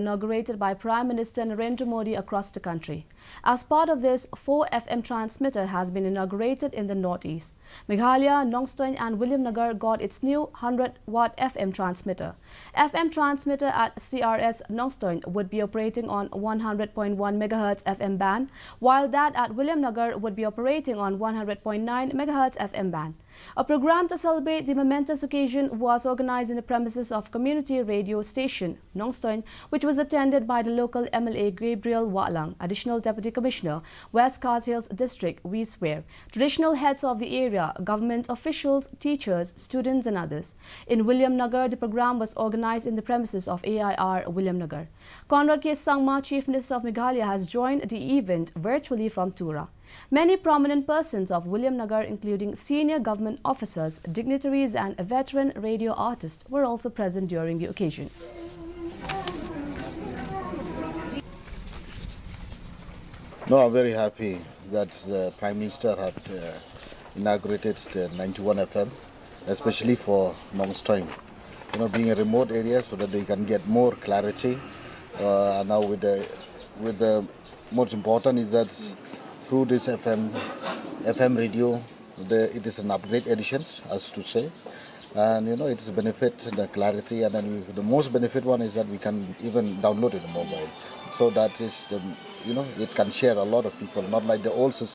Inaugurated by Prime Minister Narendra Modi across the country. As part of this, 4 FM transmitter has been inaugurated in the northeast. Meghalaya, Nongstoin and Williamnagar got its new 100-watt FM transmitter. FM transmitter at CRS Nongstoin would be operating on 100.1 MHz FM band, while that at Williamnagar would be operating on 100.9 MHz FM band. A program to celebrate the momentous occasion was organized in the premises of community radio station Nongstoin, which was attended by the local MLA Gabriel Walang, Additional Deputy Commissioner, West Kars Hills District, we swear, traditional heads of the area, government officials, teachers, students and others. In Williamnagar, the program was organized in the premises of AIR Williamnagar. Conrad K. Sangma, Chief Minister of Meghalaya, has joined the event virtually from Tura. Many prominent persons of Williamnagar, including senior government officers, dignitaries and a veteran radio artist, were also present during the occasion. No, I'm very happy that the Prime Minister had inaugurated the 91 FM, especially for Nongstoin. Being a remote area, so that they can get more clarity. Now with the most important is that through this FM radio, it is an upgrade edition, as to say. And it's a benefit, the clarity, and then the most benefit one is that we can even download it on mobile. So that is, it can share a lot of people, not like the old system.